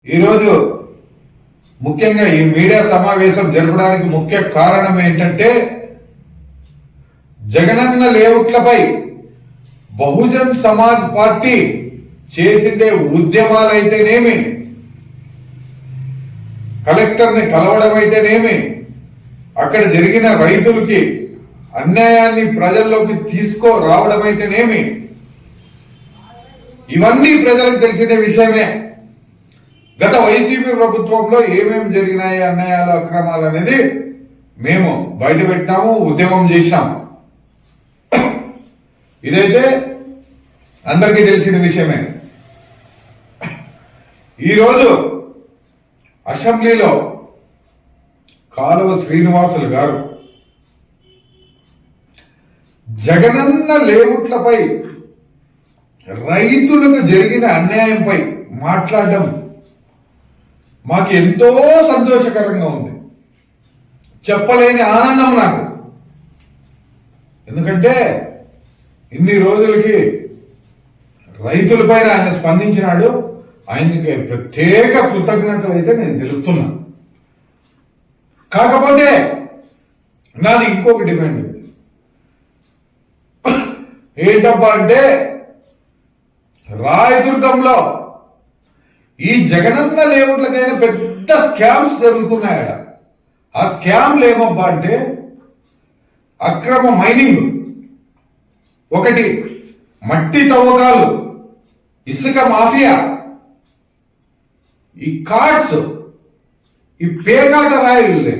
ఈరోజు ముఖ్యంగా ఈ మీడియా సమావేశం జరపడానికి ముఖ్య కారణం ఏంటంటే జగనన్న లేఅవుట్లపై బహుజన్ సమాజ్ పార్టీ చేసిండే ఉద్యమాలైతేనేమి, కలెక్టర్ని కలవడం అయితేనేమి, అక్కడ జరిగిన రైతులకి అన్యాయాన్ని ప్రజల్లోకి తీసుకురావడం అయితేనేమి, ఇవన్నీ ప్రజలకు తెలిసిన విషయమే. గత వైసీపీ ప్రభుత్వంలో ఏమేమి జరిగినాయి అన్యాయాలు అక్రమాలు అనేది మేము బయట పెట్టినాము, ఉద్యమం చేసినాము. ఇదైతే అందరికీ తెలిసిన విషయమే. ఈరోజు అసెంబ్లీలో కాలువ శ్రీనివాసులు గారు జగనన్న లేఅవుట్లపై రైతులకు జరిగిన అన్యాయంపై మాట్లాడడం మాకు ఎంతో సంతోషకరంగా ఉంది. చెప్పలేని ఆనందం నాకు. ఎందుకంటే ఇన్ని రోజులకి రైతులపైన ఆయన స్పందించినాడు. ఆయనకి ప్రత్యేక కృతజ్ఞతలు అయితే నేను తెలుపుతున్నా. కాకపోతే నాది ఇంకొక డిమాండ్ ఏంటబ్బా అంటే, రాయదుర్గంలో ఈ జగనన్న లేఅవుట్లకైనా పెద్ద స్కామ్స్ జరుగుతున్నాయట. ఆ స్కామ్లు ఏమబ్బా అంటే, అక్రమ మైనింగ్ ఒకటి, మట్టి తవ్వకాలు, ఇసుక మాఫియా, ఈ కార్డ్స్, ఈ పేకాట రాయిలు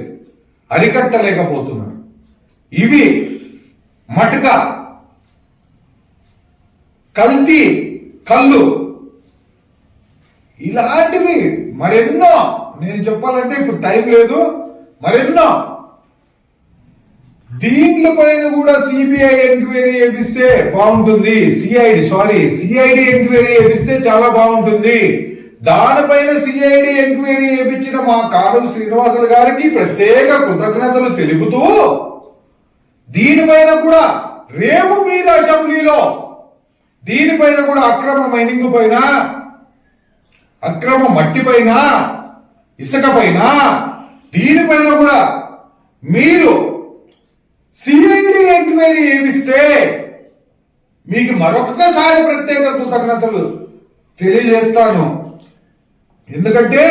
అరికట్టలేకపోతున్నారు. ఇవి మటక, కల్తీ కళ్ళు, ఇలాంటివి మరెన్నో. నేను చెప్పాలంటే ఇప్పుడు టైం లేదు, మరెన్నో. దీంట్లపైన కూడా సిబిఐ ఎంక్వైరీ చేపిస్తే బాగుంటుంది. సిఐడి ఎంక్వైరీ చేపిస్తే చాలా బాగుంటుంది. దానిపైన సిఐడి ఎంక్వైరీ చేపించిన మా కాలువ శ్రీనివాసులు గారికి ప్రత్యేక కృతజ్ఞతలు తెలుపుతూ, దీనిపైన కూడా రేపు మీద అసెంబ్లీలో దీనిపైన కూడా అక్రమ మైనింగ్ పైన, అక్రమ మట్టి పైన, ఇసుక పైన, దీనిపైన కూడా మీరు సిఐడి ఎంక్వైరీ చేపిస్తే మీకు మరొకసారి ప్రత్యేక కృతజ్ఞతలు తెలియజేస్తాను. ఎందుకంటే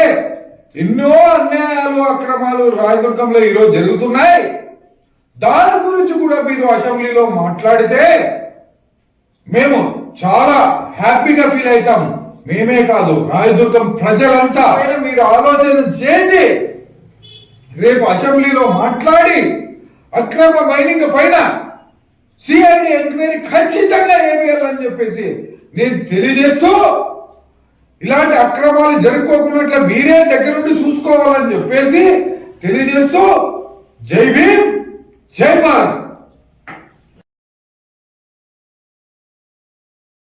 ఎన్నో అన్యాయాలు అక్రమాలు రాయదుర్గంలో ఈరోజు జరుగుతున్నాయి. దాని గురించి కూడా మీరు అసెంబ్లీలో మాట్లాడితే మేము చాలా హ్యాపీగా ఫీల్ అవుతాము. మేమే కాదు, రాయదుర్గం ప్రజలంతా మీరు ఆలోచన చేసి రేపు అసెంబ్లీలో మాట్లాడి అక్రమ మైనింగ్ పైన సిఐడి ఎంక్వైరీ ఖచ్చితంగా ఏమేయాలని చెప్పేసి నేను తెలియజేస్తూ, ఇలాంటి అక్రమాలు జరుపుకోకున్నట్లు మీరే దగ్గరుండి చూసుకోవాలని చెప్పేసి తెలియజేస్తూ, జై భీమ్, జై భారత్.